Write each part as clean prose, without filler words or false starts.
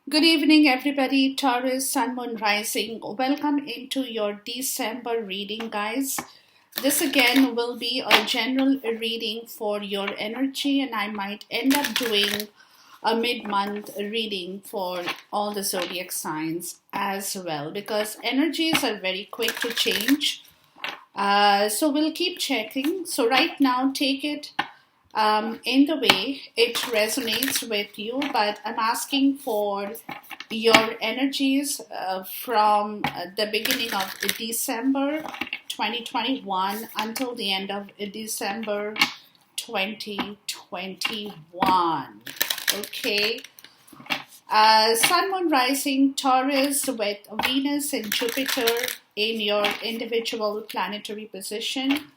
Good evening, everybody. Taurus, Sun, Moon, Rising. Welcome into your December reading, guys. This again will be a general reading for your energy, and I might end up doing a mid-month reading for all the zodiac signs as well, because energies are very quick to change. So we'll keep checking. So right now, take it in the way it resonates with you, but I'm asking for your energies from the beginning of December 2021 until the end of December 2021. Okay. Sun, Moon, Rising, Taurus with Venus and Jupiter in your individual planetary position.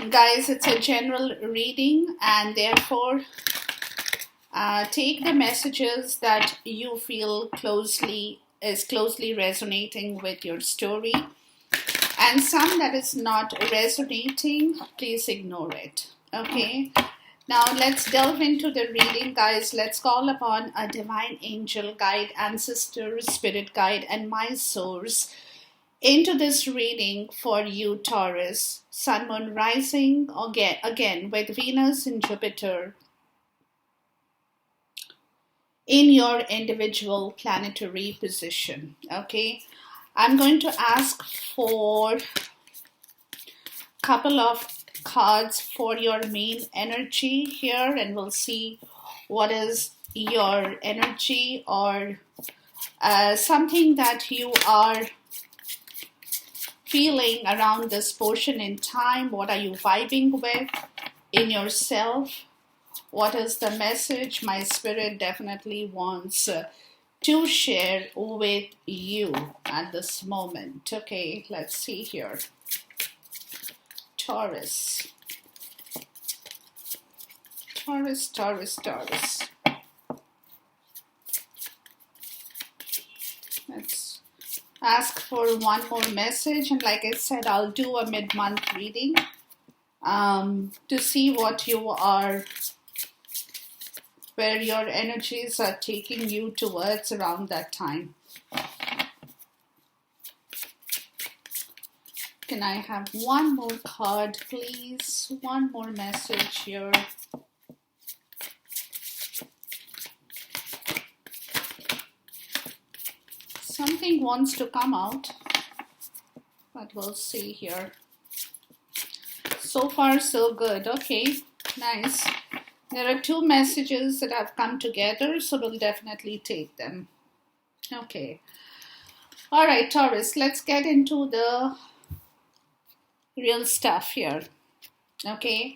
Guys, it's a general reading, and therefore take the messages that you feel closely resonating with your story, and some that is not resonating, please ignore it. Okay, now let's delve into the reading, guys. Let's call upon a divine angel guide, ancestor, spirit guide, and my source into this reading for you, Taurus, Sun, Moon, Rising, again with Venus and Jupiter in your individual planetary position. Okay, I'm going to ask for a couple of cards for your main energy here, and we'll see what is your energy or something that you are feeling around this portion in time. What are you vibing with in yourself? What is the message my spirit definitely wants to share with you at this moment? Okay, let's see here. Taurus. Taurus, Taurus, Taurus. Let's ask for one more message, and like I said, I'll do a mid-month reading to see what you are, where your energies are taking you towards around that time. Can I have one more card, please? One more message here. Something wants to come out, but we'll see here. So far, so good. Okay, nice. There are two messages that have come together, so we'll definitely take them. Okay. All right, Taurus, let's get into the real stuff here. Okay.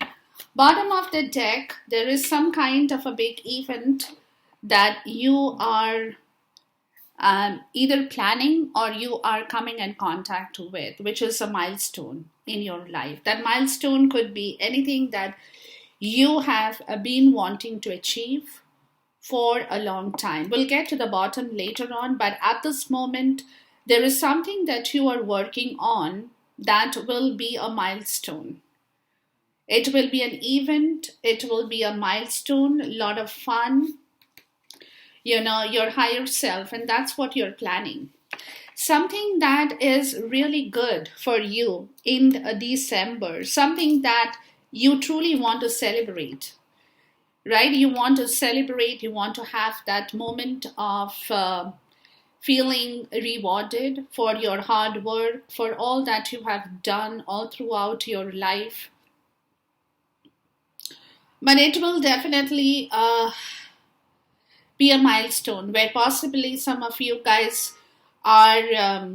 Bottom of the deck, there is some kind of a big event that you are either planning or you are coming in contact with, which is a milestone in your life. That milestone could be anything that you have been wanting to achieve for a long time. We'll get to the bottom later on, but at this moment, there is something that you are working on that will be a milestone. It will be an event, it will be a milestone, a lot of fun, your higher self, and that's what you're planning. Something that is really good for you in December, something that you truly want to celebrate, right? You want to celebrate, you want to have that moment of feeling rewarded for your hard work, for all that you have done all throughout your life. But it will definitely be a milestone where possibly some of you guys are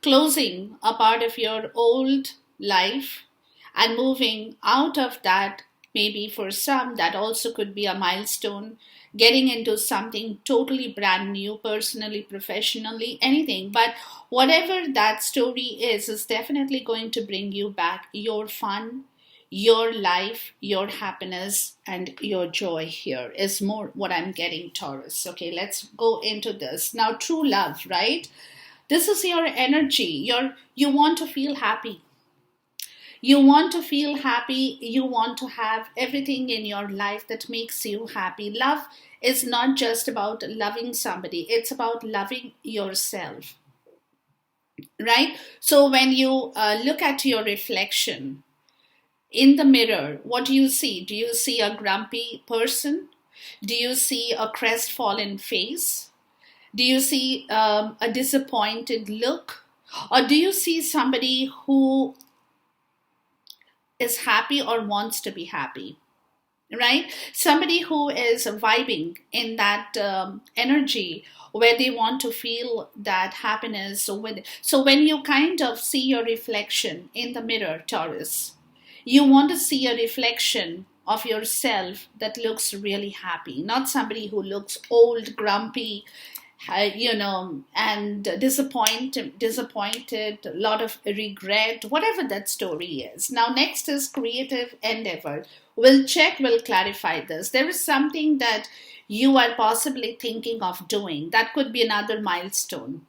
closing a part of your old life and moving out of that. Maybe for some, that also could be a milestone, getting into something totally brand new, personally, professionally, anything. But whatever that story is definitely going to bring you back your fun, your life, your happiness, and your joy. Here is more what I'm getting, Taurus. Okay, let's go into this. Now, true love, right? This is your energy. You want to feel happy. You want to feel happy. You want to have everything in your life that makes you happy. Love is not just about loving somebody, it's about loving yourself, right? So when you look at your reflection in the mirror, what do you see? Do you see a grumpy person? Do you see a crestfallen face? Do you see a disappointed look? Or do you see somebody who is happy or wants to be happy? Right? Somebody who is vibing in that energy where they want to feel that happiness. So when you kind of see your reflection in the mirror, Taurus, you want to see a reflection of yourself that looks really happy, not somebody who looks old, grumpy, and disappointed, a lot of regret, whatever that story is. Now, next is creative endeavor. We'll check, we'll clarify this. There is something that you are possibly thinking of doing. That could be another milestone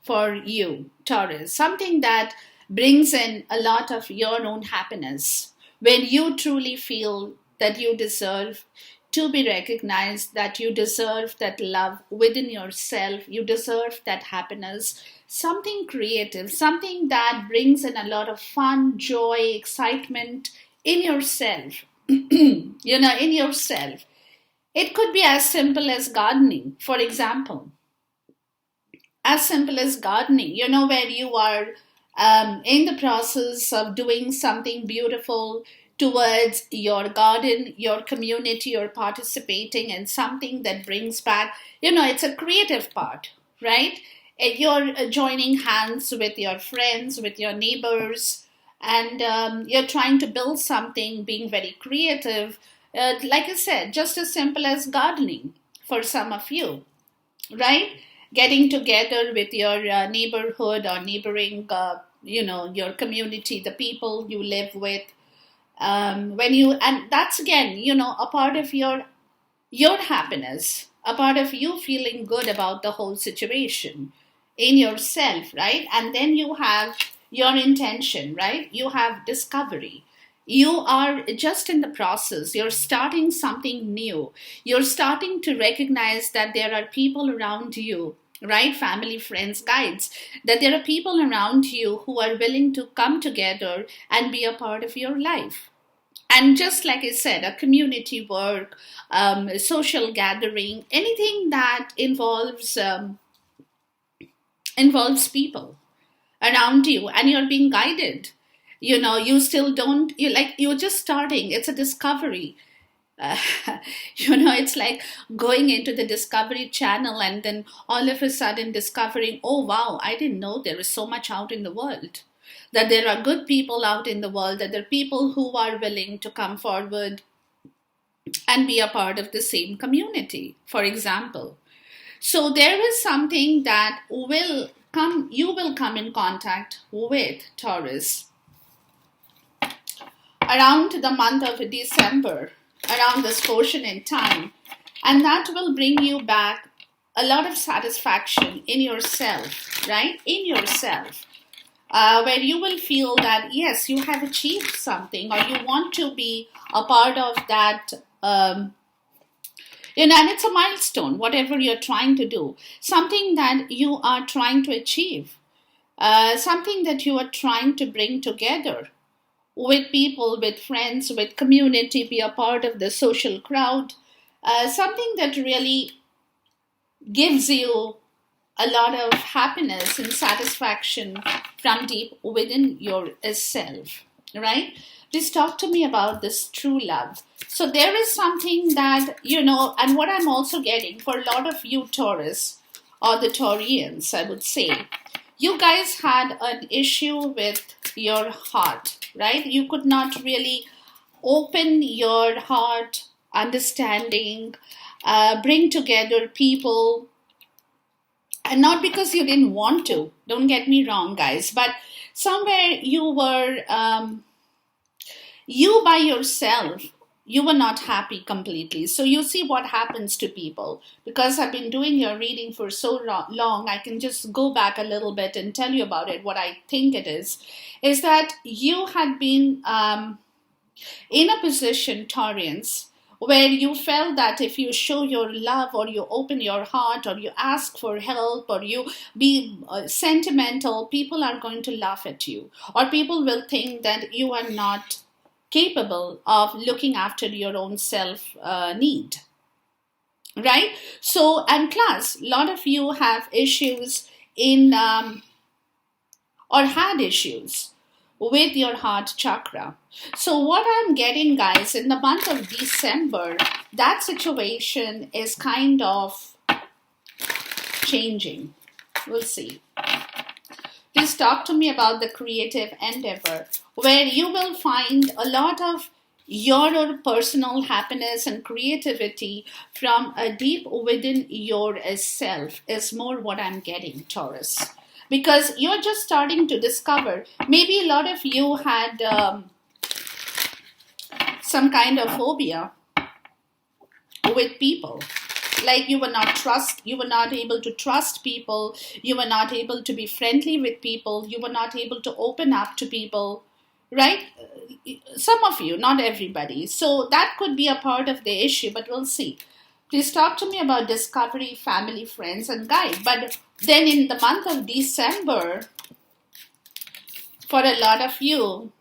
for you, Taurus. Something that brings in a lot of your own happiness. When you truly feel that you deserve to be recognized, that you deserve that love within yourself, you deserve that happiness, something creative, something that brings in a lot of fun, joy, excitement in yourself, in yourself. It could be as simple as gardening, for example. As simple as gardening, where you are in the process of doing something beautiful towards your garden, your community, you're participating in something that brings back, it's a creative part, right? And you're joining hands with your friends, with your neighbors, and you're trying to build something, being very creative. Like I said, just as simple as gardening for some of you, right? Getting together with your neighborhood or neighboring, your community, the people you live with. And that's again, a part of your happiness, a part of you feeling good about the whole situation in yourself, right? And then you have your intention, right? You have discovery. You are just in the process. You're starting something new. You're starting to recognize that there are people around you, right? Family, friends, guides, that there are people around you who are willing to come together and be a part of your life. And just like I said, a community work, social gathering, anything that involves people around you, and you're being guided. You still don't, you're just starting. It's a discovery. uh, it's like going into the Discovery Channel and then all of a sudden discovering, oh wow, I didn't know there is so much out in the world, that there are good people out in the world, that there are people who are willing to come forward and be a part of the same community, for example. So there is something that you will come in contact with, Taurus, around the month of December, around this portion in time. And that will bring you back a lot of satisfaction in yourself, right? In yourself. Where you will feel that, yes, you have achieved something, or you want to be a part of that. And it's a milestone, whatever you're trying to do. Something that you are trying to achieve. Something that you are trying to bring together with people, with friends, with community, be a part of the social crowd, something that really gives you a lot of happiness and satisfaction from deep within yourself, right? Please talk to me about this true love. So there is something that, and what I'm also getting for a lot of you Taurus, or the Taurians, I would say, you guys had an issue with your heart, right? You could not really open your heart, understanding, bring together people, and not because you didn't want to, don't get me wrong, guys, but somewhere you were, you by yourself, you were not happy completely. So you see what happens to people. Because I've been doing your reading for so long, I can just go back a little bit and tell you about it. What I think it is that you had been in a position, Taurians, where you felt that if you show your love or you open your heart or you ask for help or you be sentimental, people are going to laugh at you, or people will think that you are not capable of looking after your own self need, right? So, and plus, a lot of you have issues in or had issues with your heart chakra. So what I'm getting, guys, in the month of December, that situation is kind of changing. We'll see. Please talk to me about the creative endeavor, where you will find a lot of your personal happiness and creativity from a deep within your self is more what I'm getting, Taurus. Because you're just starting to discover, maybe a lot of you had some kind of phobia with people. Like you were not able to trust people, you were not able to be friendly with people, you were not able to open up to people, right? Some of you, not everybody. So that could be a part of the issue, but we'll see. Please talk to me about discovery, family, friends, and guide. But then in the month of December, for a lot of you,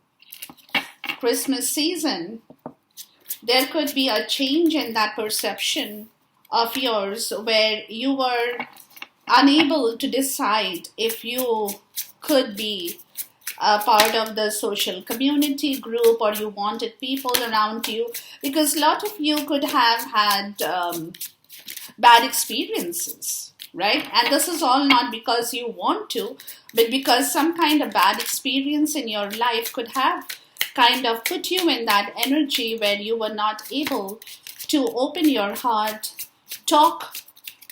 Christmas season, there could be a change in that perception of yours where you were unable to decide if you could be a part of the social community group or you wanted people around you, because a lot of you could have had bad experiences, right? And this is all not because you want to, but because some kind of bad experience in your life could have kind of put you in that energy where you were not able to open your heart, talk,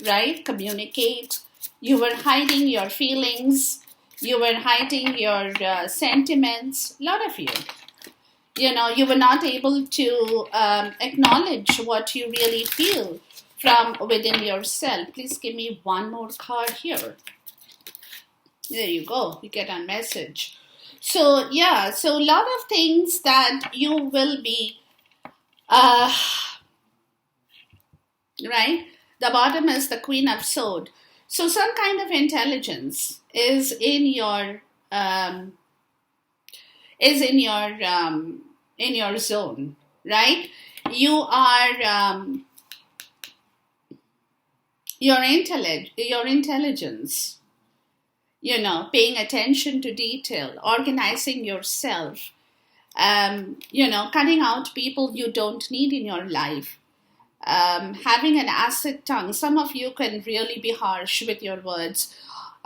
right? Communicate. You were hiding your feelings. You were hiding your sentiments. A lot of you. You were not able to acknowledge what you really feel from within yourself. Please give me one more card here. There you go. You get a message. So, yeah. So, a lot of things that you will be, right? The bottom is the Queen of Swords. So, some kind of intelligence is in your in your zone, right? You are your intelligence, paying attention to detail, organizing yourself, cutting out people you don't need in your life, having an acid tongue. Some of you can really be harsh with your words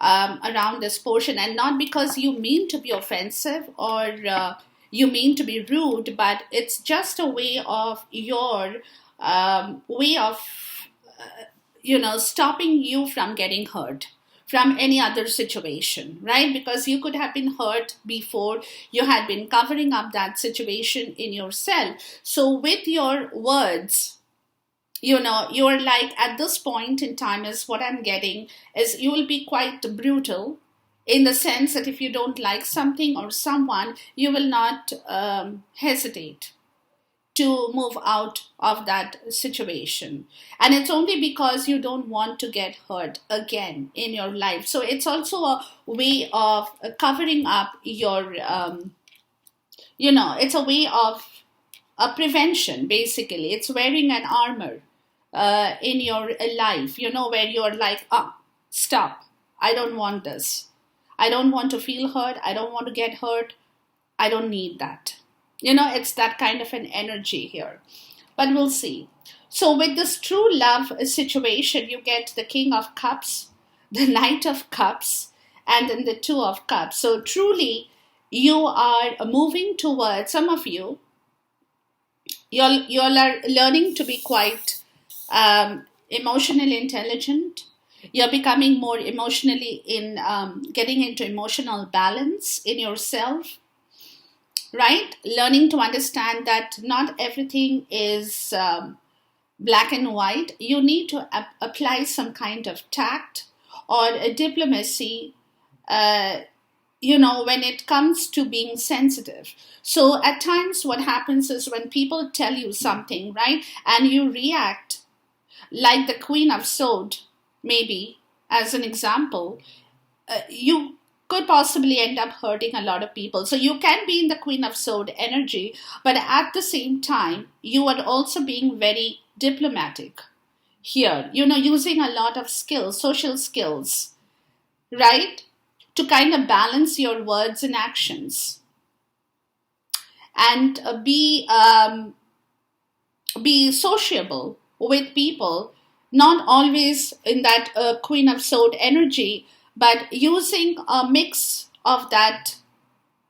around this portion, and not because you mean to be offensive or you mean to be rude, but it's just a way of your way of stopping you from getting hurt from any other situation, right? Because you could have been hurt before, you had been covering up that situation in yourself. So with your words, you're like, at this point in time, is what I'm getting, is you will be quite brutal, in the sense that if you don't like something or someone, you will not hesitate to move out of that situation. And it's only because you don't want to get hurt again in your life. So it's also a way of covering up your, it's a way of a prevention, basically. It's wearing an armor in your life, where you're like, stop. I don't want this. I don't want to feel hurt. I don't want to get hurt. I don't need that. It's that kind of an energy here. But we'll see. So with this true love situation, you get the King of Cups, the Knight of Cups, and then the Two of Cups. So truly, you are moving towards, some of you, you are learning to be quite emotionally intelligent. You're becoming more emotionally getting into emotional balance in yourself. right? Learning to understand that not everything is black and white. You need to apply some kind of tact or a diplomacy, uh, when it comes to being sensitive. So at times what happens is when people tell you something, right, and you react like the Queen of Swords, maybe, as an example, you could possibly end up hurting a lot of people. So you can be in the Queen of Sword energy, but at the same time, you are also being very diplomatic here, using a lot of skills, social skills, right? To kind of balance your words and actions and be sociable with people, not always in that Queen of Sword energy, but using a mix of that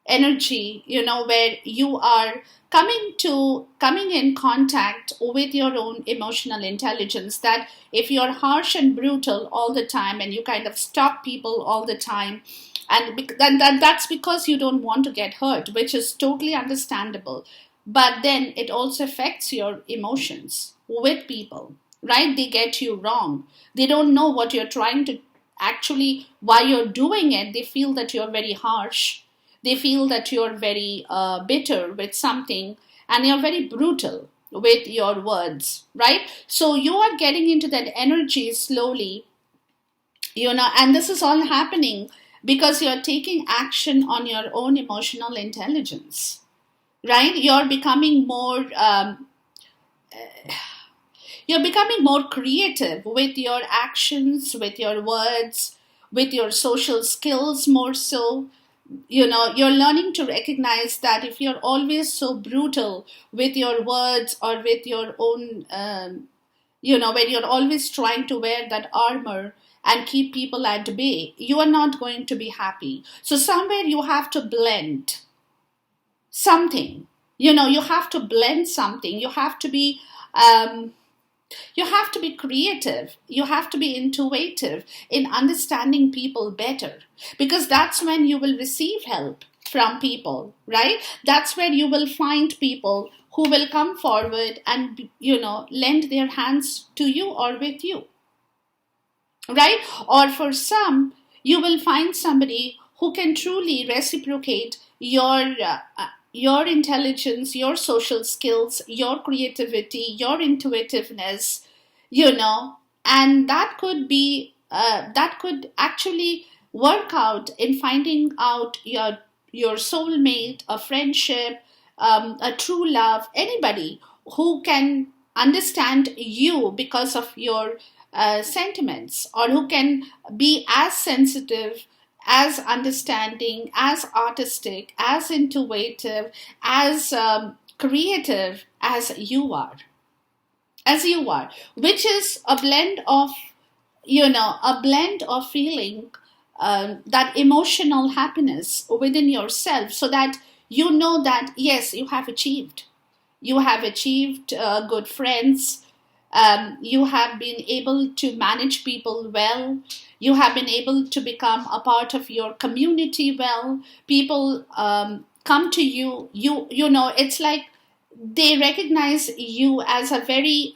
energy, where you are coming in contact with your own emotional intelligence. That if you're harsh and brutal all the time and you kind of stop people all the time, and that's because you don't want to get hurt, which is totally understandable. But then it also affects your emotions with people, right? They get you wrong. They don't know what you're trying to actually, why you're doing it. They feel that you're very harsh. They feel that you're very bitter with something, and you're very brutal with your words, right? So you are getting into that energy slowly, and this is all happening because you're taking action on your own emotional intelligence, right? You're becoming more creative with your actions, with your words, with your social skills more so. You're learning to recognize that if you're always so brutal with your words or with your own, when you're always trying to wear that armor and keep people at bay, you are not going to be happy. So somewhere you have to blend something. You have to blend something. You have to be creative. You have to be intuitive in understanding people better, because that's when you will receive help from people, right? That's where you will find people who will come forward and, lend their hands to you or with you, right? Or for some, you will find somebody who can truly reciprocate your intelligence, your social skills, your creativity, your intuitiveness, and that could actually work out in finding out your soulmate, a friendship, a true love, anybody who can understand you because of your sentiments, or who can be as sensitive, as understanding, as artistic, as intuitive, as creative as you are, which is a blend of feeling that emotional happiness within yourself, so that you know that yes, you have achieved good friends. You have been able to manage people well. You have been able to become a part of your community well. People come to you. It's like they recognize you as a very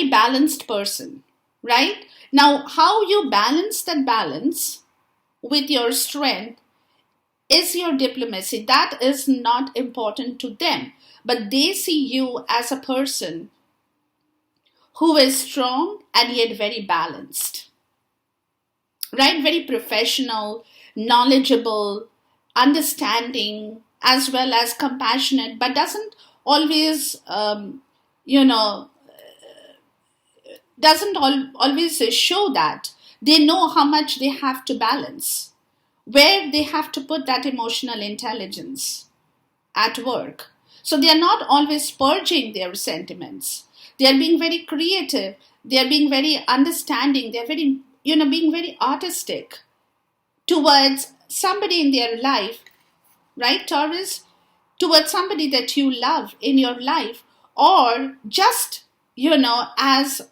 balanced person, right? Now, how you balance that balance with your strength is your diplomacy. That is not important to them, but they see you as a person who is strong and yet very balanced, right? Very professional, knowledgeable, understanding, as well as compassionate, but doesn't always, you know, always show that. They know how much they have to balance, where they have to put that emotional intelligence at work. So they are not always purging their sentiments. They are being very creative. They are being very understanding. They are very, being very artistic towards somebody in their life, right, Taurus? Towards somebody that you love in your life, or just, as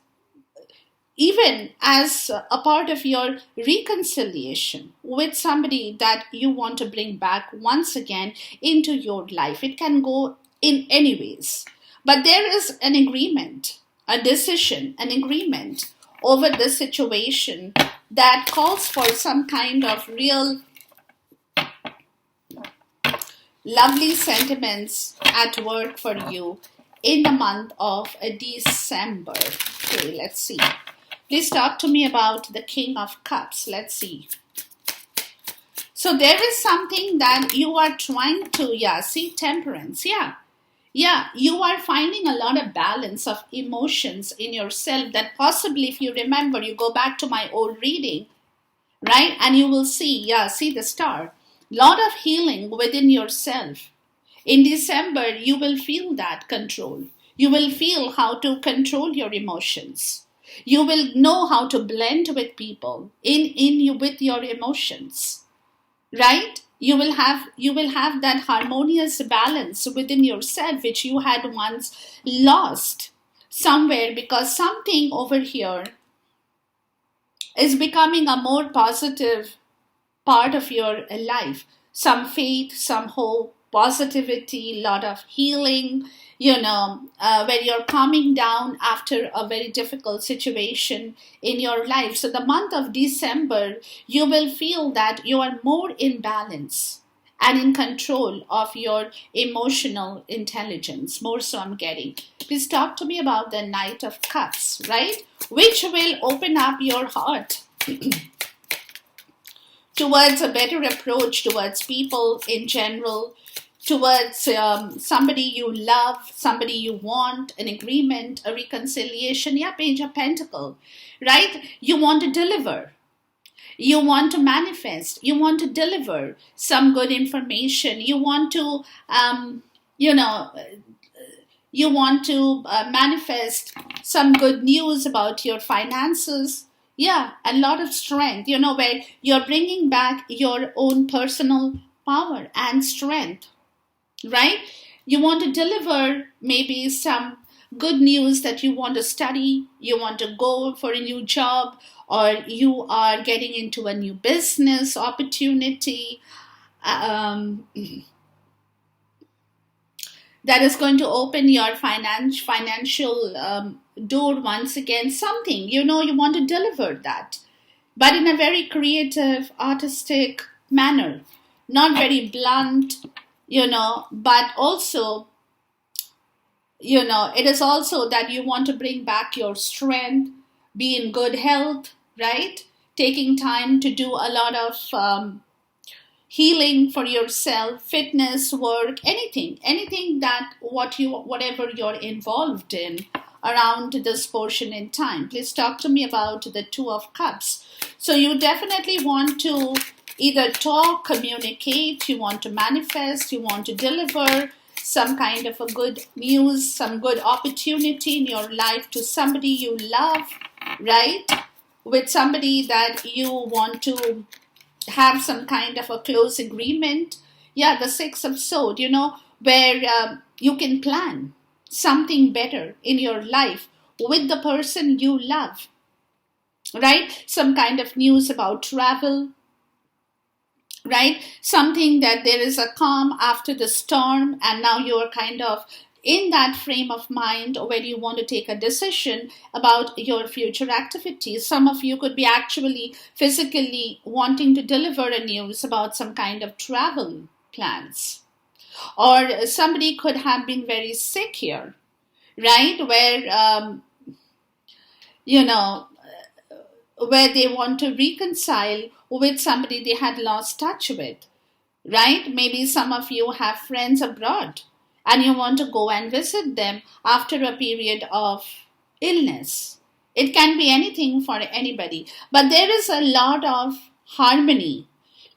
even as a part of your reconciliation with somebody that you want to bring back once again into your life. It can go in any ways. But there is an agreement, a decision, an agreement over this situation that calls for some kind of real lovely sentiments at work for you in the month of December. Okay, let's see. Please talk to me about the King of Cups. Let's see. So there is something that you are trying to, see, temperance. Yeah, you are finding a lot of balance of emotions in yourself that possibly, if you remember, you go back to my old reading, right? And you will see, see the star. Lot of healing within yourself. In December, you will feel that control. You will feel how to control your emotions. You will know how to blend with people with your emotions, right? You will have that harmonious balance within yourself, which you had once lost somewhere, because something over here is becoming a more positive part of your life. Some faith, some hope, positivity, lot of healing, when you're calming down after a very difficult situation in your life. So the month of December, you will feel that you are more in balance and in control of your emotional intelligence. More so I'm getting. Please talk to me about the Knight of Cups, right? Which will open up your heart towards a better approach towards people in general, towards somebody you love, somebody you want, an agreement, a reconciliation. Yeah, Page of Pentacle, right? You want to deliver. You want to manifest. You want to deliver some good information. You want to, manifest some good news about your finances. Yeah, a lot of strength, where you're bringing back your own personal power and strength, right? You want to deliver maybe some good news that you want to study, you want to go for a new job, or you are getting into a new business opportunity that is going to open your financial door once again. Something, you want to deliver that, but in a very creative, artistic manner, not very blunt, but also, it is also that you want to bring back your strength, be in good health, right? Taking time to do a lot of healing for yourself, fitness, work, anything that whatever you're involved in around this portion in time. Please talk to me about the Two of Cups. So you definitely want to either talk, communicate, you want to manifest, you want to deliver some kind of a good news, some good opportunity in your life to somebody you love, right? With somebody that you want to have some kind of a close agreement. Yeah, the Six of Swords, where you can plan something better in your life with the person you love, right? Some kind of news about travel, right? Something that there is a calm after the storm, and now you're kind of in that frame of mind where you want to take a decision about your future activities. Some of you could be actually physically wanting to deliver a news about some kind of travel plans. Or somebody could have been very sick here, right? Where they want to reconcile with somebody they had lost touch with, right? Maybe some of you have friends abroad and you want to go and visit them after a period of illness. It can be anything for anybody, but there is a lot of harmony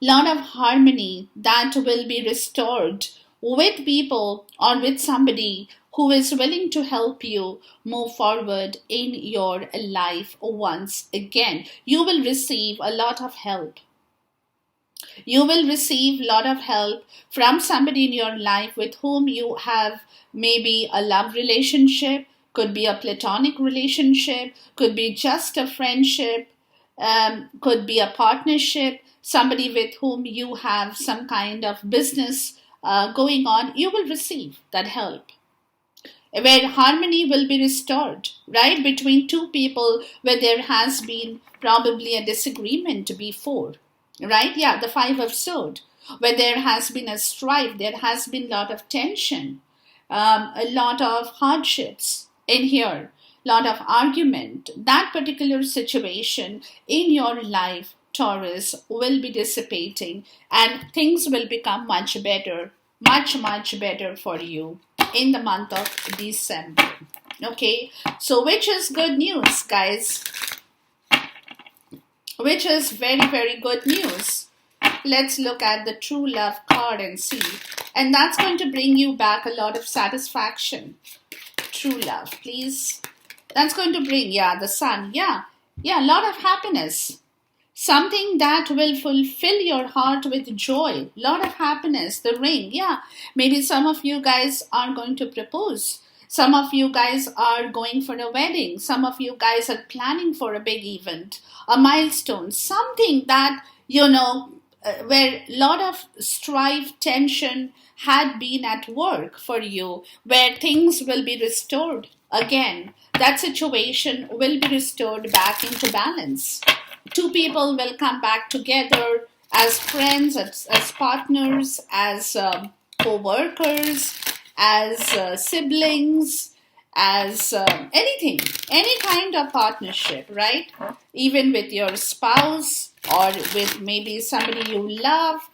that will be restored with people or with somebody who is willing to help you move forward in your life once again. You will receive a lot of help. You will receive a lot of help from somebody in your life with whom you have maybe a love relationship, could be a platonic relationship, could be just a friendship, could be a partnership, somebody with whom you have some kind of business going on, you will receive that help. Where harmony will be restored, right? Between two people where there has been probably a disagreement before, right? Yeah, the Five of Swords, where there has been a strife, there has been a lot of tension, a lot of hardships in here, lot of argument. That particular situation in your life, Taurus, will be dissipating and things will become much better, much better for you in the month of December. Okay, so which is good news, guys? Which is very good news. Let's look at the true love card and see. And that's going to bring you back a lot of satisfaction. True love, please. That's going to bring, yeah, the sun. Yeah, a lot of happiness. Something that will fulfill your heart with joy. Lot of happiness. The ring, yeah. Maybe some of you guys are going to propose. Some of you guys are going for a wedding. Some of you guys are planning for a big event, a milestone, something that, where a lot of strife, tension had been at work for you, where things will be restored again. That situation will be restored back into balance. Two people will come back together as friends, as partners, as co-workers, as siblings, as anything, any kind of partnership, right? Even with your spouse or with maybe somebody you love,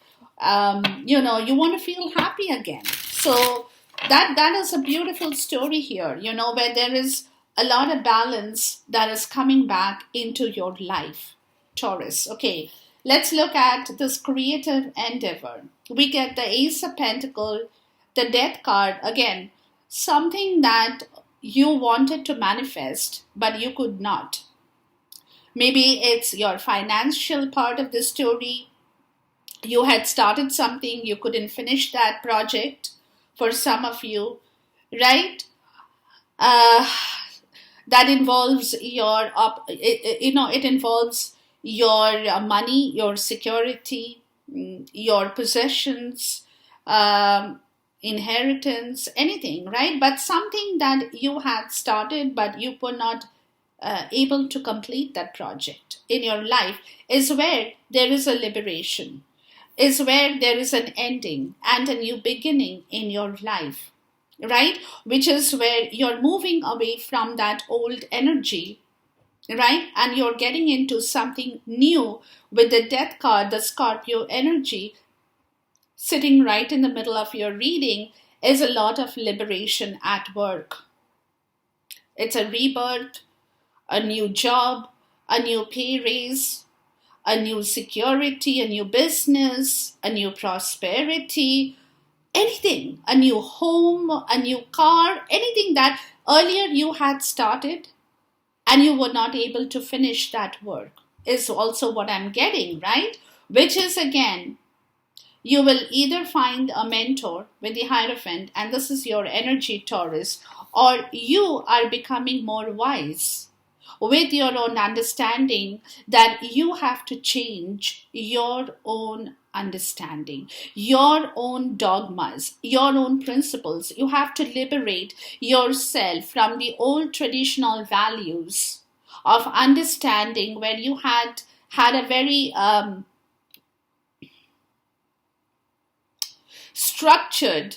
you want to feel happy again. So that is a beautiful story here, where there is a lot of balance that is coming back into your life, Taurus. Okay, let's look at this creative endeavor. We get the Ace of Pentacles, the Death card, again, something that you wanted to manifest, but you could not. Maybe it's your financial part of the story. You had started something, you couldn't finish that project for some of you, right? That involves it involves your money, your security, your possessions, inheritance, anything, right? But something that you had started but you were not able to complete that project in your life is where there is a liberation, is where there is an ending and a new beginning in your life, right? Which is where you're moving away from that old energy, right? And you're getting into something new with the Death card, the Scorpio energy, sitting right in the middle of your reading, is a lot of liberation at work. It's a rebirth, a new job, a new pay raise, a new security, a new business, a new prosperity, anything, a new home, a new car, anything that earlier you had started and you were not able to finish that work is also what I'm getting, right? Which is, again, you will either find a mentor with the Hierophant, and this is your energy, Taurus, or you are becoming more wise with your own understanding that you have to change your own understanding, your own dogmas, your own principles. You have to liberate yourself from the old traditional values of understanding where you had a very structured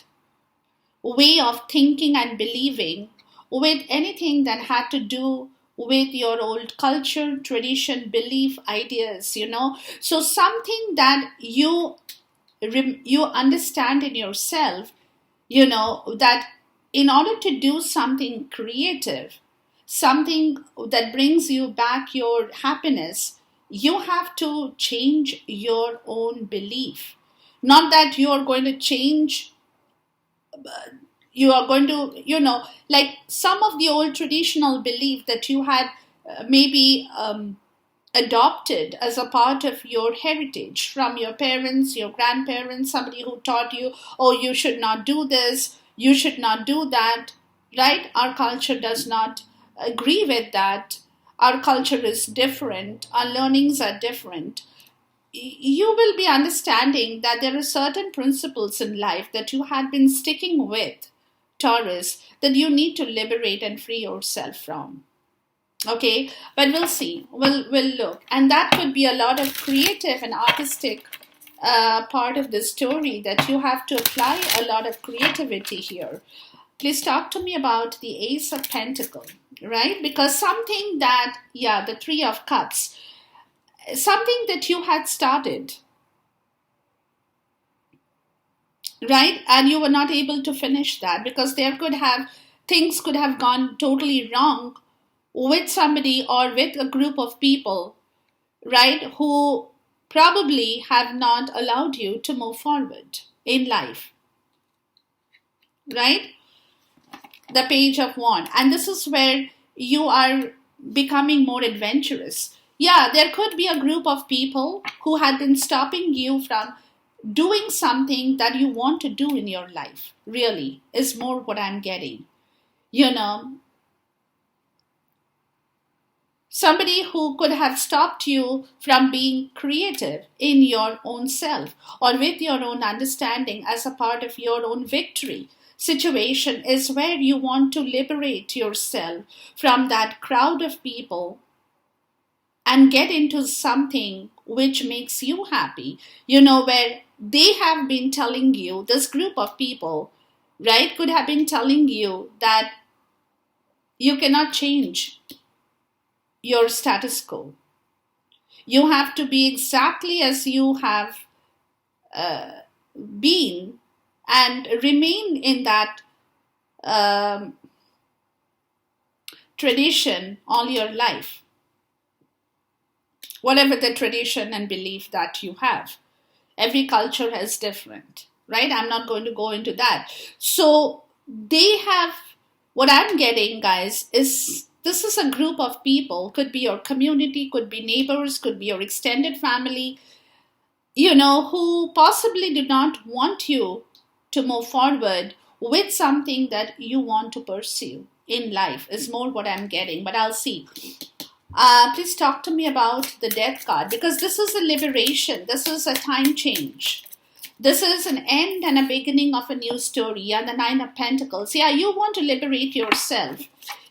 way of thinking and believing with anything that had to do with your old culture, tradition, belief, ideas, So something that you understand in yourself, that in order to do something creative, something that brings you back your happiness, you have to change your own belief. Not that you are going to change, you are going to, like some of the old traditional belief that you had maybe adopted as a part of your heritage from your parents, your grandparents, somebody who taught you, oh, you should not do this, you should not do that, right? Our culture does not agree with that. Our culture is different. Our learnings are different. You will be understanding that there are certain principles in life that you had been sticking with, Taurus, that you need to liberate and free yourself from. Okay, but we'll see. We'll look, and that could be a lot of creative and artistic part of the story that you have to apply a lot of creativity here. Please talk to me about the Ace of Pentacles, right? Because something that, yeah, the Three of Cups, something that you had started, right? And you were not able to finish that because things could have gone totally wrong with somebody or with a group of people, right? Who probably have not allowed you to move forward in life, right? The Page of Wands. And this is where you are becoming more adventurous. Yeah, there could be a group of people who had been stopping you from doing something that you want to do in your life, really, is more what I'm getting. You know, somebody who could have stopped you from being creative in your own self or with your own understanding as a part of your own victory situation is where you want to liberate yourself from that crowd of people and get into something which makes you happy, where they have been telling you, this group of people, right, could have been telling you that you cannot change your status quo. You have to be exactly as you have been and remain in that tradition all your life. Whatever the tradition and belief that you have. Every culture has different, right? I'm not going to go into that. So they have, what I'm getting, guys, is this is a group of people, could be your community, could be neighbors, could be your extended family, who possibly do not want you to move forward with something that you want to pursue in life, is more what I'm getting, but I'll see. Please talk to me about the Death card, because this is a liberation. This is a time change. This is an end and a beginning of a new story. And the Nine of Pentacles. Yeah, you want to liberate yourself.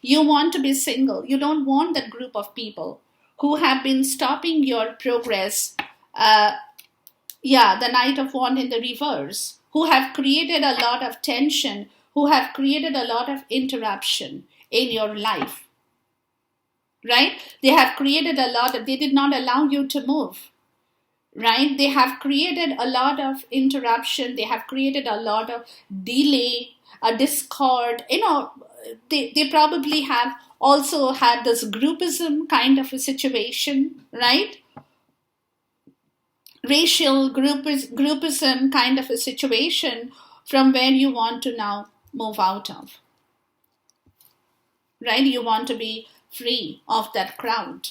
You want to be single. You don't want that group of people who have been stopping your progress. The Knight of Wands in the reverse, who have created a lot of tension, who have created a lot of interruption in your life. Right? They have created a lot they did not allow you to move. Right? They have created a lot of interruption. They have created a lot of delay, a discord. They probably have also had this groupism kind of a situation, right? Racial groupism kind of a situation from where you want to now move out of. Right? You want to be free of that crowd.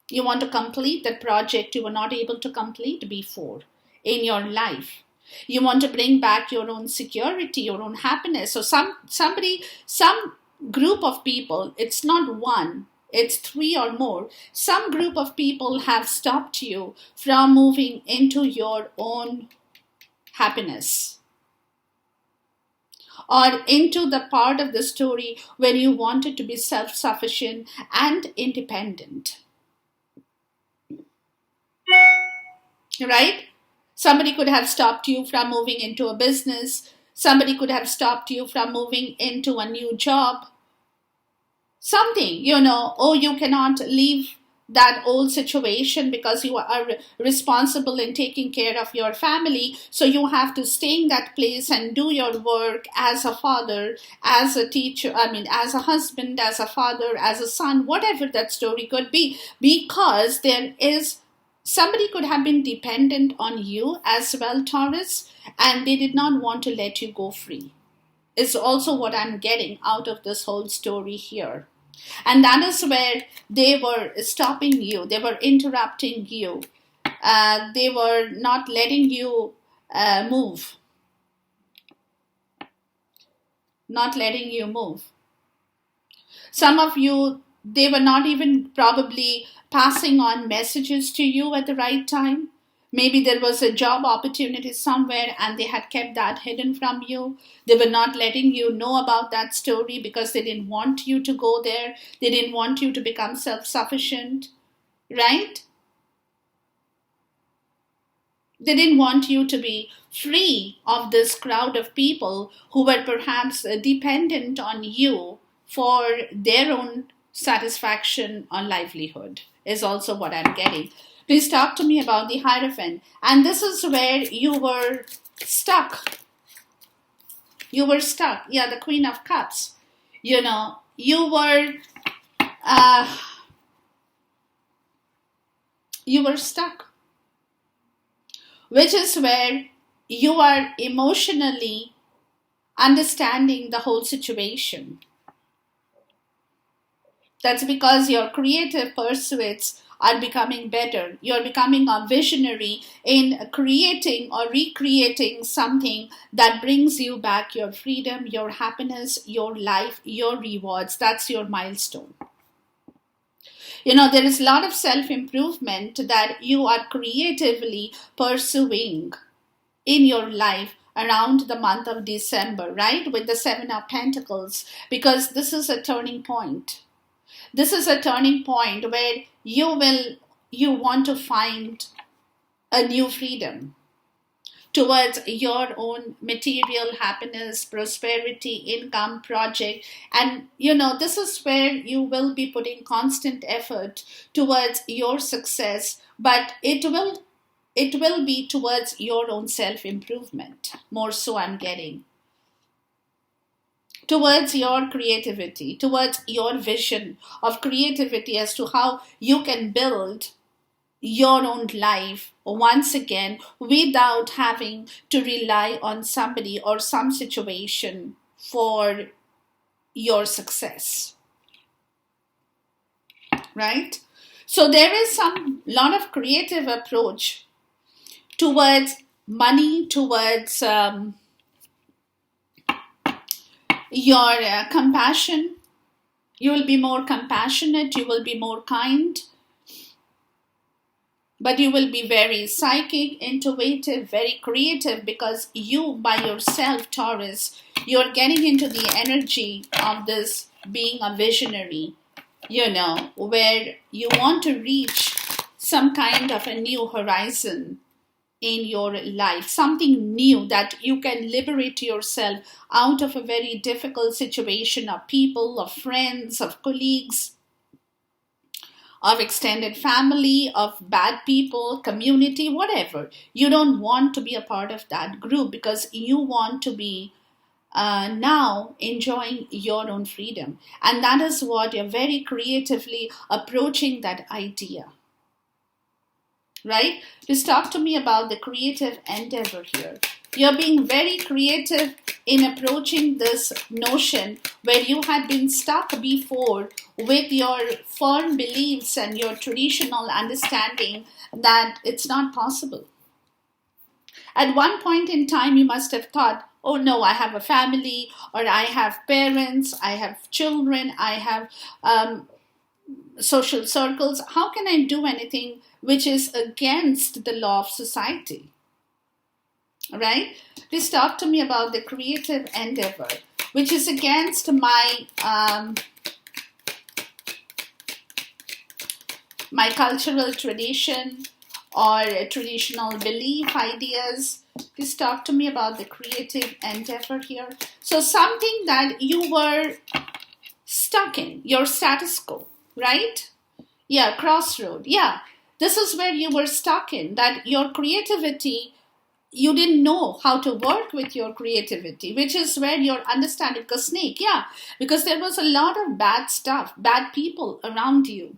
You want to complete that project you were not able to complete before in your life. You want to bring back your own security, your own happiness. So some group of people, it's not one, it's three or more. Some group of people have stopped you from moving into your own happiness, or into the part of the story where you wanted to be self-sufficient and independent. Right? Somebody could have stopped you from moving into a business. Somebody could have stopped you from moving into a new job. Something, you cannot leave that old situation because you are responsible in taking care of your family. So you have to stay in that place and do your work as a father, as a teacher, as a husband, as a father, as a son, whatever that story could be, because somebody could have been dependent on you as well, Taurus, and they did not want to let you go free. Is also what I'm getting out of this whole story here. And that is where they were stopping you. They were interrupting you. They were not letting you move. not letting you move. Some of you, they were not even probably passing on messages to you at the right time. Maybe there was a job opportunity somewhere and they had kept that hidden from you. They were not letting you know about that story because they didn't want you to go there. They didn't want you to become self-sufficient, right? They didn't want you to be free of this crowd of people who were perhaps dependent on you for their own satisfaction or livelihood, is also what I'm getting. Please talk to me about the Hierophant. And this is where you were stuck. You were stuck. Yeah, the Queen of Cups. You know, you were stuck. Which is where you are emotionally understanding the whole situation. That's because your creative pursuits are becoming better. You're becoming a visionary in creating or recreating something that brings you back your freedom, your happiness, your life, your rewards. That's your milestone. You know, there is a lot of self-improvement that you are creatively pursuing in your life around the month of December, right? With the Seven of Pentacles, because this is a turning point. This is a turning point where you want to find a new freedom towards your own material happiness, prosperity, income, project. And you know, this is where you will be putting constant effort towards your success, but it will be towards your own self-improvement. More so I'm getting. Towards your creativity, towards your vision of creativity as to how you can build your own life once again without having to rely on somebody or some situation for your success. Right? So there is some lot of creative approach towards money, towards your compassion. You will be more compassionate, you will be more kind, but you will be very psychic, intuitive, very creative, because you by yourself, Taurus, you're getting into the energy of this being a visionary, you know, where you want to reach some kind of a new horizon in your life, something new that you can liberate yourself out of a very difficult situation of people, of friends, of colleagues, of extended family, of bad people, community, whatever. You don't want to be a part of that group because you want to be now enjoying your own freedom. And that is what you're very creatively approaching that idea. Right? Just talk to me about the creative endeavor here. You're being very creative in approaching this notion where you had been stuck before with your firm beliefs and your traditional understanding that it's not possible. At one point in time, you must have thought, oh no, I have a family, or I have parents, I have children, I have social circles. How can I do anything which is against the law of society? Right? Please talk to me about the creative endeavor, which is against my my cultural tradition or traditional belief ideas. Please talk to me about the creative endeavor here. So something that you were stuck in, your status quo, right? Yeah, crossroad. Yeah, this is where you were stuck in, that your creativity, you didn't know how to work with your creativity, which is where your understanding, because snake, yeah, because there was a lot of bad stuff, bad people around you.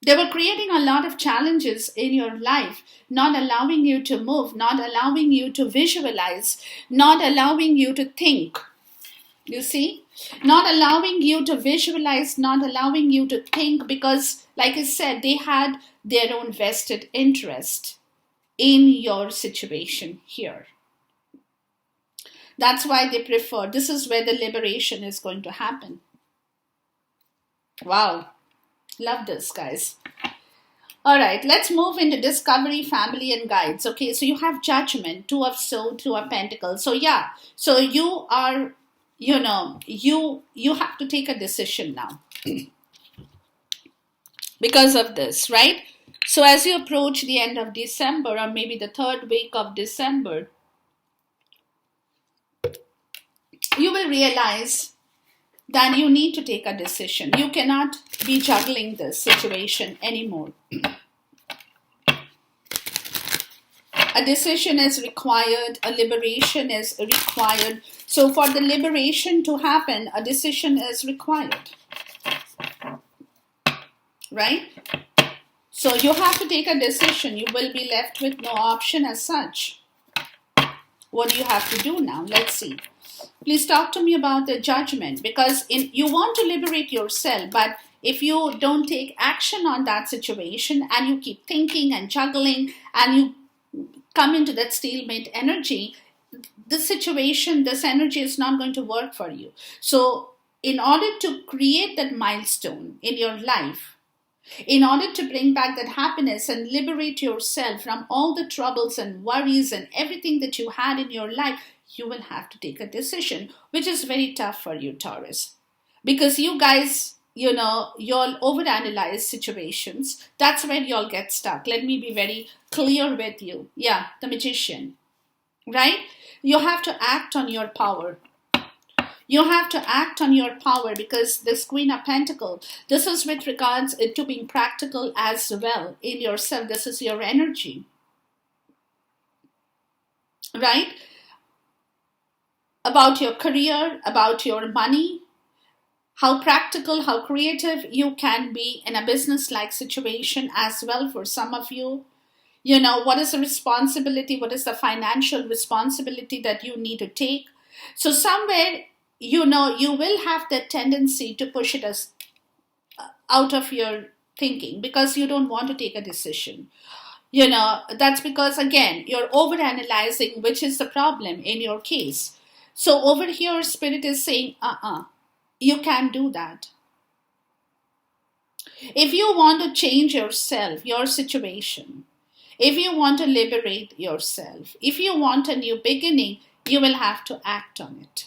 They were creating a lot of challenges in your life, not allowing you to move, not allowing you to visualize, not allowing you to think. You see? Not allowing you to visualize, not allowing you to think, because, like I said, they had their own vested interest in your situation here. That's why they prefer. This is where the liberation is going to happen. Wow. Love this, guys. All right, let's move into discovery, family, and guides. Okay, so you have judgment, 2 of swords, 2 of pentacles. So yeah, so you are, you have to take a decision now because of this, right? So as you approach the end of December, or maybe the 3rd week of December, you will realize that you need to take a decision. You cannot be juggling this situation anymore. A decision is required, a liberation is required. So for the liberation to happen, a decision is required. Right? So you have to take a decision. You will be left with no option as such. What do you have to do now? Let's see. Please talk to me about the judgment, because you want to liberate yourself, but if you don't take action on that situation and you keep thinking and juggling and you come into that stalemate energy, this situation, this energy is not going to work for you. So in order to create that milestone in your life, in order to bring back that happiness and liberate yourself from all the troubles and worries and everything that you had in your life, you will have to take a decision, which is very tough for you, Taurus. Because you guys, y'all overanalyze situations. That's where y'all get stuck. Let me be very clear with you. Yeah, the Magician, right? You have to act on your power. You have to act on your power, because this Queen of Pentacles, this is with regards to being practical as well in yourself. This is your energy, right? About your career, about your money, how practical, how creative you can be in a business-like situation as well for some of you. What is the responsibility? What is the financial responsibility that you need to take? So somewhere, you will have the tendency to push it as out of your thinking because you don't want to take a decision. That's because, again, you're overanalyzing, which is the problem in your case. So over here, Spirit is saying, you can't do that. If you want to change yourself, your situation, if you want to liberate yourself, if you want a new beginning, you will have to act on it.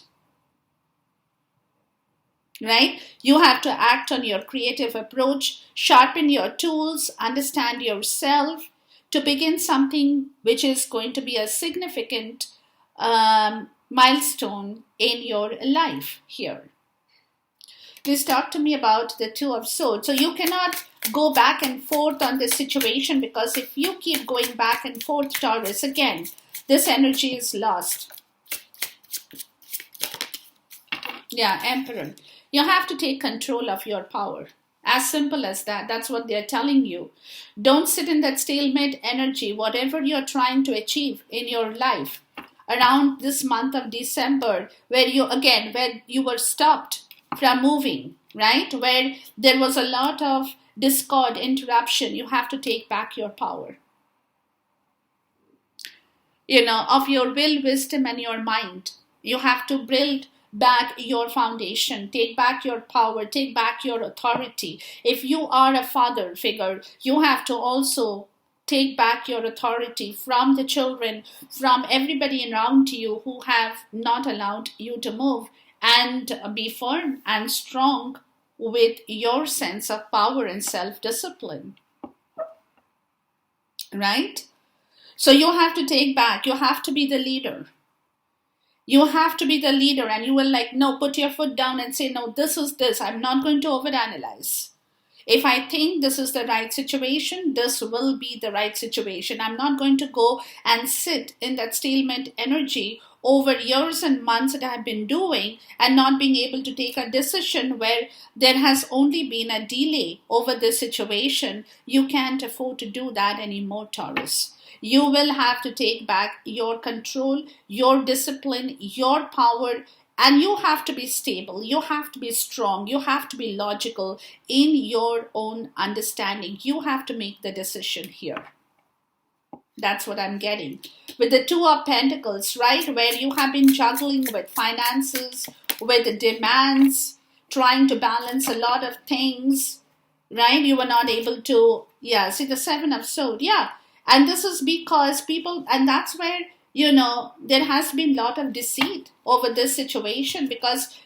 Right? You have to act on your creative approach, sharpen your tools, understand yourself to begin something which is going to be a significant milestone in your life here. Please talk to me about the 2 of Swords. So you cannot go back and forth on this situation, because if you keep going back and forth, Taurus, again, this energy is lost. Yeah, Emperor. You have to take control of your power. As simple as that. That's what they're telling you. Don't sit in that stalemate energy. Whatever you're trying to achieve in your life around this month of December, where you were stopped from moving, right? Where there was a lot of discord, interruption. You have to take back your power. Of your will, wisdom, and your mind. You have to build back your foundation, take back your power, take back your authority. If you are a father figure, you have to also take back your authority from the children, from everybody around you who have not allowed you to move, and be firm and strong with your sense of power and self-discipline. Right? So you have to take back, you have to be the leader. You have to be the leader, and you will no, put your foot down and say, no, this is this. I'm not going to overanalyze. If I think this is the right situation, this will be the right situation. I'm not going to go and sit in that stalemate energy over years and months that I've been doing and not being able to take a decision where there has only been a delay over this situation. You can't afford to do that anymore, Taurus. You will have to take back your control, your discipline, your power, and you have to be stable. You have to be strong. You have to be logical in your own understanding. You have to make the decision here. That's what I'm getting. With the Two of Pentacles, right? Where you have been juggling with finances, with demands, trying to balance a lot of things, right? You were not able to, yeah, see the Seven of Swords, yeah. And this is because people, and that's where, there has been a lot of deceit over this situation because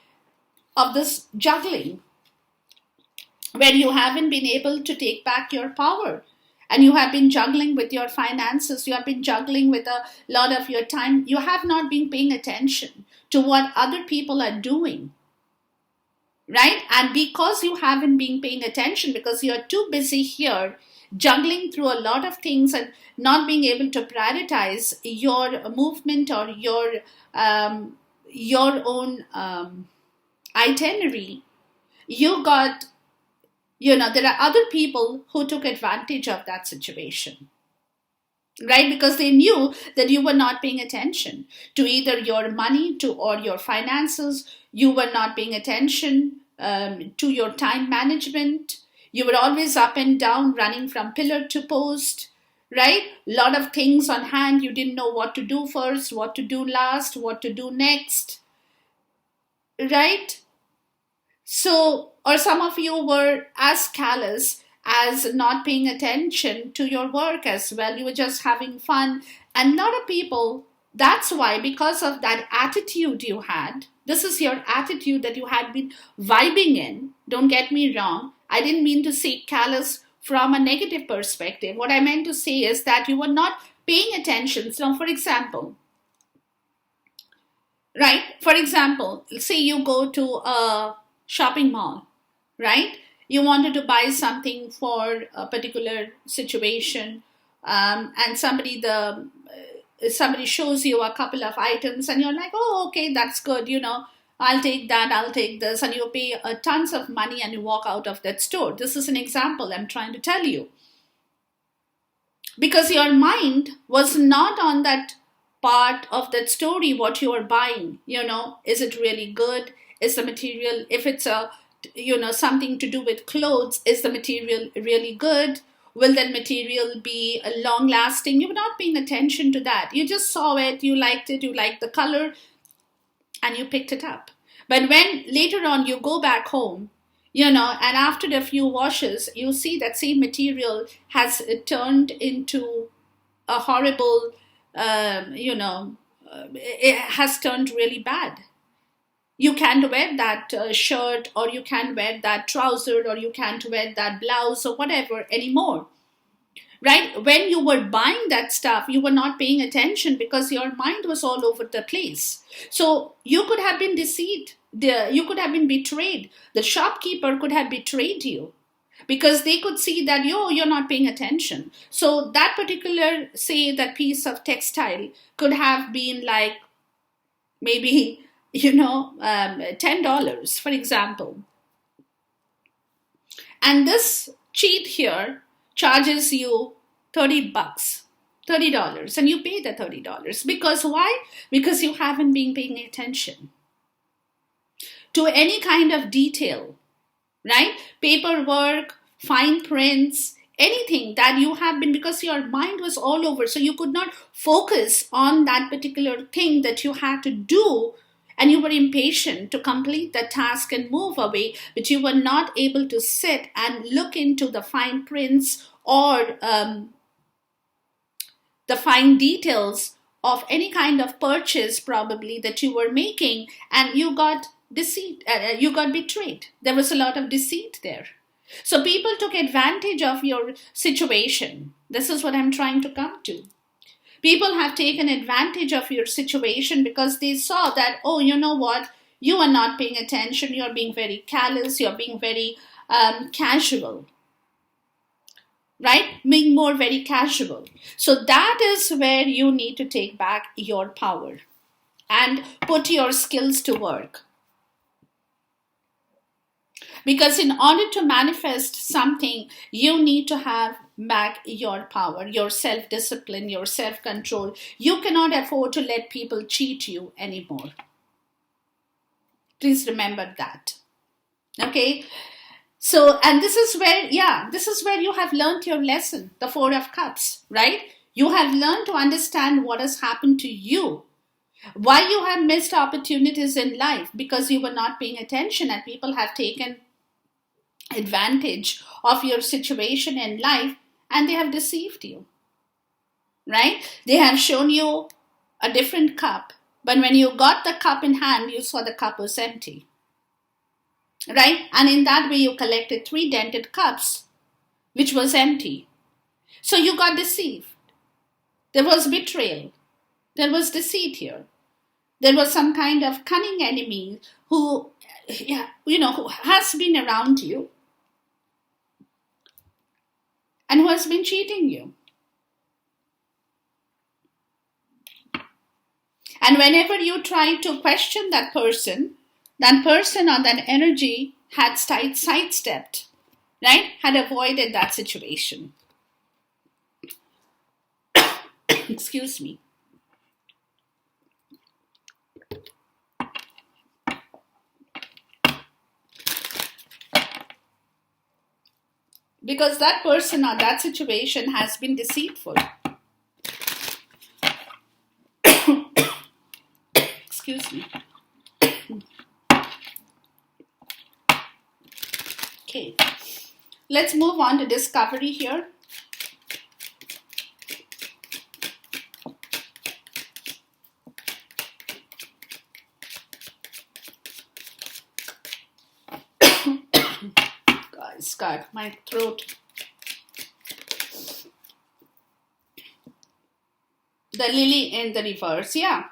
of this juggling, where you haven't been able to take back your power. And you have been juggling with your finances, you have been juggling with a lot of your time. You have not been paying attention to what other people are doing, right? And because you haven't been paying attention, because you're too busy here juggling through a lot of things and not being able to prioritize your movement or your own itinerary, you got, there are other people who took advantage of that situation, right? Because they knew that you were not paying attention to either your money or your finances. You were not paying attention to your time management. You were always up and down, running from pillar to post, right? A lot of things on hand. You didn't know what to do first, what to do last, what to do next, right? So, or some of you were as callous as not paying attention to your work as well. You were just having fun. And a lot of people, that's why, because of that attitude you had, this is your attitude that you had been vibing in. Don't get me wrong. I didn't mean to say callous from a negative perspective. What I meant to say is that you were not paying attention. So, for example, right? For example, say you go to a shopping mall, right? You wanted to buy something for a particular situation, and somebody shows you a couple of items, and you're like, oh, okay, that's good, I'll take that, I'll take this, and you pay tons of money and you walk out of that store. This is an example I'm trying to tell you. Because your mind was not on that part of that story, what you are buying, is it really good? Is the material, if it's something to do with clothes, is the material really good? Will that material be long lasting? You were not paying attention to that. You just saw it, you liked the color, and you picked it up. But when later on you go back home, and after a few washes, you see that same material has turned into a horrible, it has turned really bad. You can't wear that shirt, or you can't wear that trouser, or you can't wear that blouse or whatever anymore, right? When you were buying that stuff, you were not paying attention because your mind was all over the place. So you could have been deceived. You could have been betrayed. The shopkeeper could have betrayed you because they could see that you're not paying attention. So that particular, say, that piece of textile could have been like maybe $10, for example. And this cheat here charges you $30, $30, and you pay the $30. Because why? Because you haven't been paying attention to any kind of detail, right? Paperwork, fine prints, anything that you have been, because your mind was all over. So you could not focus on that particular thing that you had to do. And you were impatient to complete the task and move away, but you were not able to sit and look into the fine prints or the fine details of any kind of purchase probably that you were making, and you got you got betrayed. There was a lot of deceit there. So people took advantage of your situation. This is what I'm trying to come to. People have taken advantage of your situation because they saw that, oh, you know what? You are not paying attention. You're being very callous. You're being very casual, right? Being more very casual. So that is where you need to take back your power and put your skills to work. Because in order to manifest something, you need to have back your power, your self-discipline, your self-control. You cannot afford to let people cheat you anymore. Please remember that. Okay? So, and this is where you have learned your lesson, the Four of Cups, right? You have learned to understand what has happened to you, why you have missed opportunities in life because you were not paying attention and people have taken advantage of your situation in life and they have deceived you, right? They have shown you a different cup, but when you got the cup in hand, you saw the cup was empty, right? And in that way, you collected 3 dented cups, which was empty. So you got deceived. There was betrayal. There was deceit here. There was some kind of cunning enemy who, who has been around you and who has been cheating you. And whenever you try to question that person or that energy had sidestepped, right? Had avoided that situation. Excuse me. Because that person or that situation has been deceitful. Excuse me. Okay. Let's move on to discovery here. Guys, God, my throat. The lily in the reverse, yeah.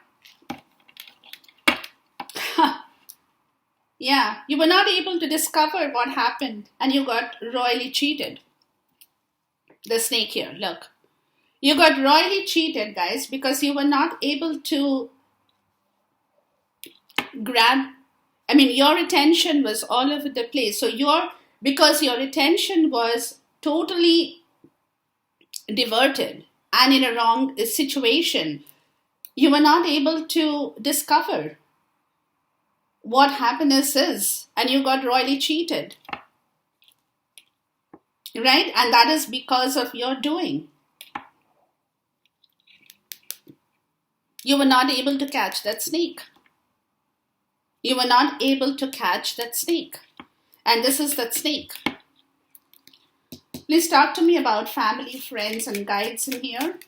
Yeah, you were not able to discover what happened and you got royally cheated. The snake here, look. You got royally cheated, guys, because you were not able to your attention was all over the place. So because your attention was totally diverted and in a wrong situation, you were not able to discover what happiness is, and you got royally cheated, right? And that is because of your doing. You were not able to catch that snake. You were not able to catch that snake. And this is that snake. Please talk to me about family, friends, and guides in here.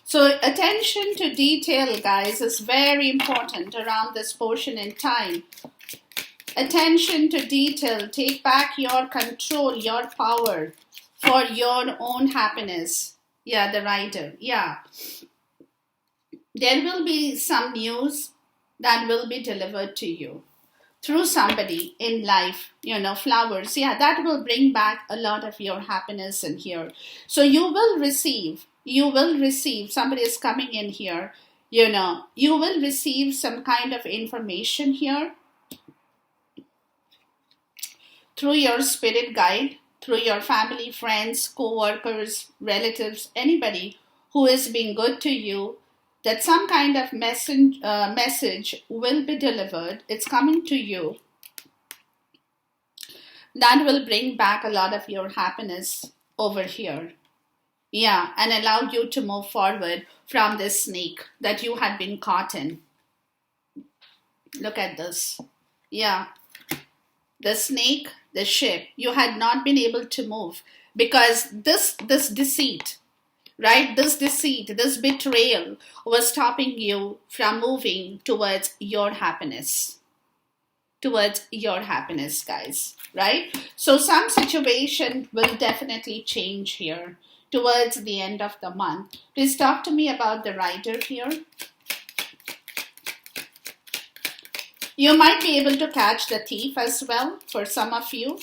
So attention to detail, guys, is very important around this portion in time. Attention to detail. Take back your control, your power for your own happiness. Yeah, the writer. Yeah. There will be some news that will be delivered to you through somebody in life, flowers. Yeah, that will bring back a lot of your happiness in here. So you will receive, somebody is coming in here, you will receive some kind of information here through your spirit guide, through your family, friends, co-workers, relatives, anybody who is being good to you, that some kind of message will be delivered. It's coming to you. That will bring back a lot of your happiness over here. Yeah, and allow you to move forward from this snake that you had been caught in. Look at this. Yeah. The snake, the ship, you had not been able to move because this deceit, right? This deceit, this betrayal was stopping you from moving towards your happiness. Towards your happiness, guys, right? So some situation will definitely change here towards the end of the month. Please talk to me about the writer here. You might be able to catch the thief as well for some of you.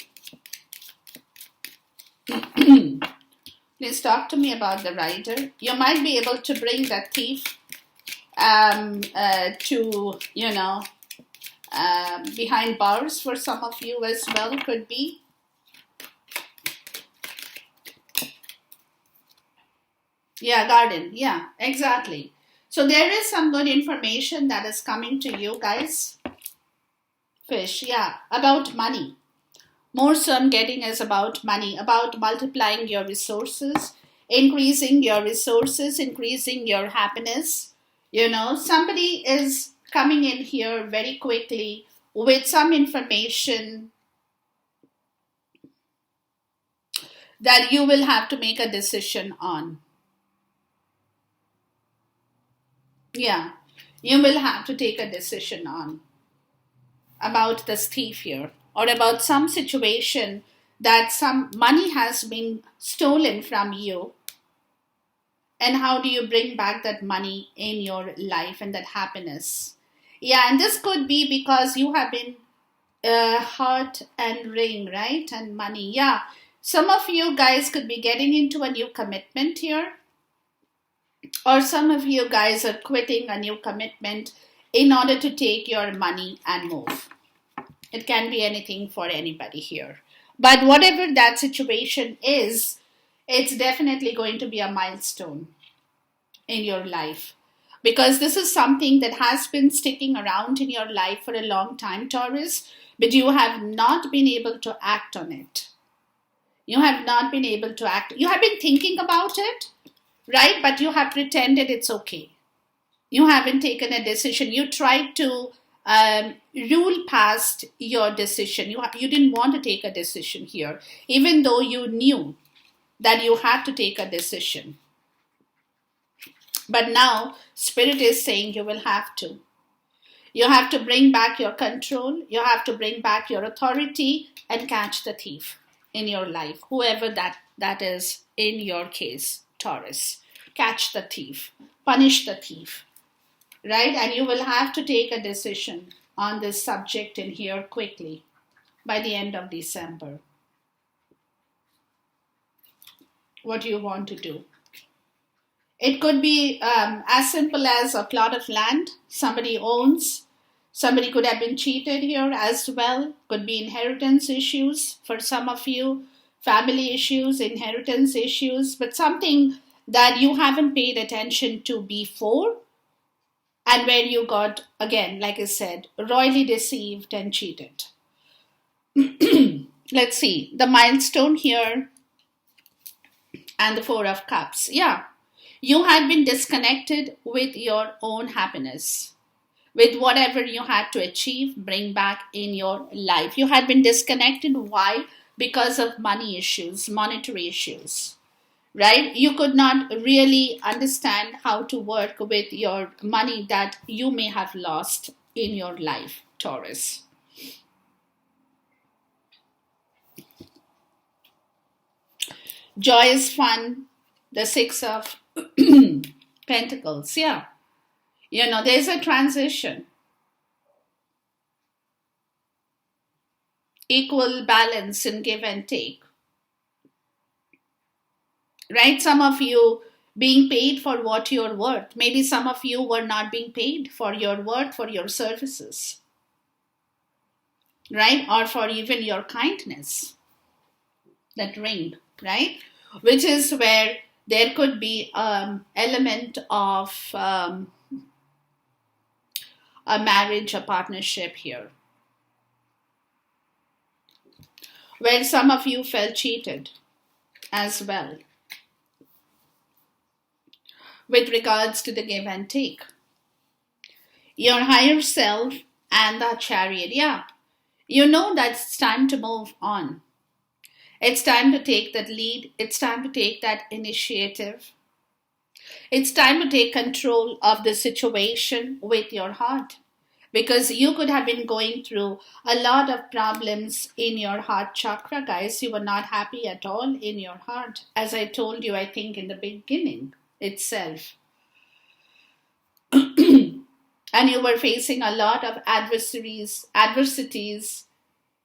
Please talk to me about the writer. You might be able to bring that thief to, behind bars for some of you as well, could be. Yeah, garden. Yeah, exactly. So there is some good information that is coming to you, guys. Fish, yeah, about money. More so I'm getting is about money, about multiplying your resources, increasing your resources, increasing your happiness. Somebody is coming in here very quickly with some information that you will have to make a decision on. Yeah, you will have to take a decision on about this thief here, or about some situation that some money has been stolen from you, and how do you bring back that money in your life and that happiness. Yeah, and this could be because you have been heart and ring, right? And money. Yeah, some of you guys could be getting into a new commitment here, or some of you guys are quitting a new commitment in order to take your money and move. It can be anything for anybody here. But whatever that situation is, it's definitely going to be a milestone in your life. Because this is something that has been sticking around in your life for a long time, Taurus, but you have not been able to act on it. You have not been able to act. You have been thinking about it, right? But you have pretended it's okay. You haven't taken a decision. You tried to rule past your decision. You didn't want to take a decision here, even though you knew that you had to take a decision. But now, Spirit is saying you will have to. You have to bring back your control. You have to bring back your authority and catch the thief in your life, whoever that is in your case, Taurus. Catch the thief. Punish the thief. Right? And you will have to take a decision on this subject in here quickly by the end of December. What do you want to do? It could be as simple as a plot of land somebody owns. Somebody could have been cheated here as well. Could be inheritance issues for some of you, family issues, inheritance issues, but something that you haven't paid attention to before, and where you got, again, like I said, royally deceived and cheated. Let's see, the milestone here and the Four of Cups. Yeah, you had been disconnected with your own happiness, with whatever you had to achieve, bring back in your life. You had been disconnected. Why? Because of money issues, monetary issues. Right? You could not really understand how to work with your money that you may have lost in your life, Taurus. Joy is fun. The Six of Pentacles. Yeah. There's a transition. Equal balance in give and take. Right? Some of you being paid for what you're worth. Maybe some of you were not being paid for your worth, for your services. Right? Or for even your kindness. That ring, right? Which is where there could be an element of a marriage, a partnership here. Where some of you felt cheated as well. With regards to the give and take. Your higher self and the Chariot. Yeah. You know that it's time to move on. It's time to take that lead. It's time to take that initiative. It's time to take control of the situation with your heart. Because you could have been going through a lot of problems in your heart chakra, guys. You were not happy at all in your heart. As I told you, I think in the beginning itself. And you were facing a lot of adversities.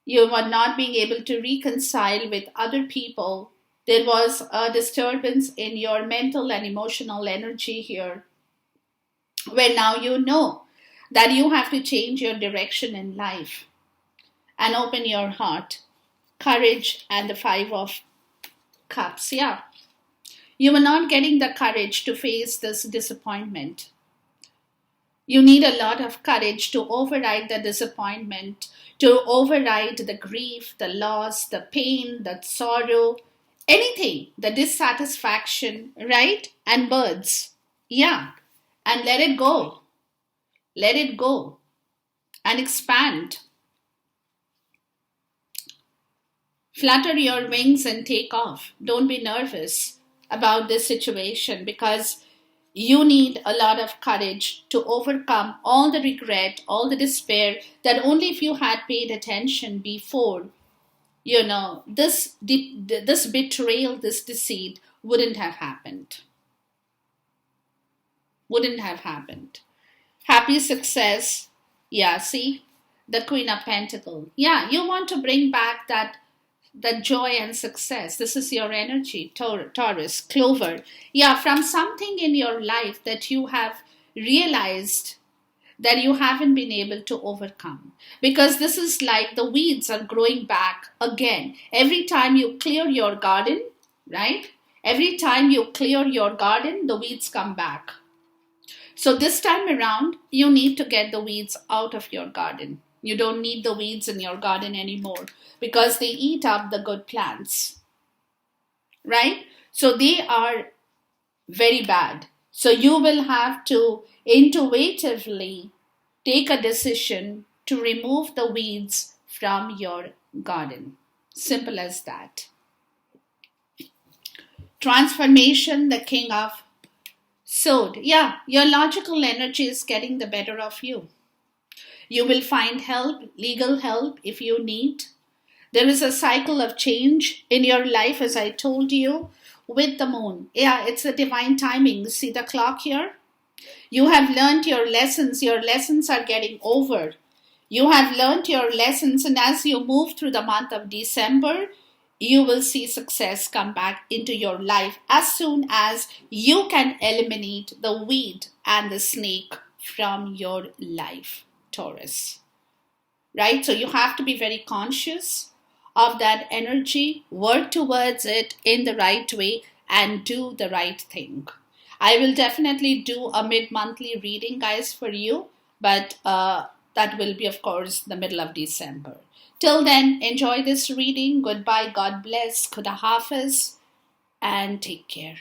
You were not being able to reconcile with other people. There was a disturbance in your mental and emotional energy here, where now you know that you have to change your direction in life and open your heart. Courage and the Five of Cups. Yeah. You were not getting the courage to face this disappointment. You need a lot of courage to override the disappointment, to override the grief, the loss, the pain, the sorrow, anything, the dissatisfaction, right? And birds. Yeah. And let it go. Let it go and expand. Flutter your wings and take off. Don't be nervous about this situation because you need a lot of courage to overcome all the regret, all the despair that only if you had paid attention before, this betrayal, this deceit wouldn't have happened. Wouldn't have happened. Happy success. Yeah, see? The Queen of Pentacles. Yeah, you want to bring back that joy and success. This is your energy, Taurus, Clover. Yeah, from something in your life that you have realized that you haven't been able to overcome. Because this is like the weeds are growing back again. Every time you clear your garden, right? Every time you clear your garden, the weeds come back. So this time around, you need to get the weeds out of your garden. You don't need the weeds in your garden anymore because they eat up the good plants, right? So they are very bad. So you will have to intuitively take a decision to remove the weeds from your garden. Simple as that. Transformation, the King of Sword. Yeah, your logical energy is getting the better of you. You will find help, legal help if you need. There is a cycle of change in your life, as I told you, with the moon. Yeah, it's the divine timing. See the clock here? You have learned your lessons. Your lessons are getting over. You have learned your lessons, and as you move through the month of December, you will see success come back into your life as soon as you can eliminate the weed and the snake from your life, Taurus. Right? So you have to be very conscious of that energy, work towards it in the right way, and do the right thing. I will definitely do a mid-monthly reading, guys, for you, but that will be, of course, the middle of December. Till then, enjoy this reading. Goodbye, God bless, Khuda Hafiz, and take care.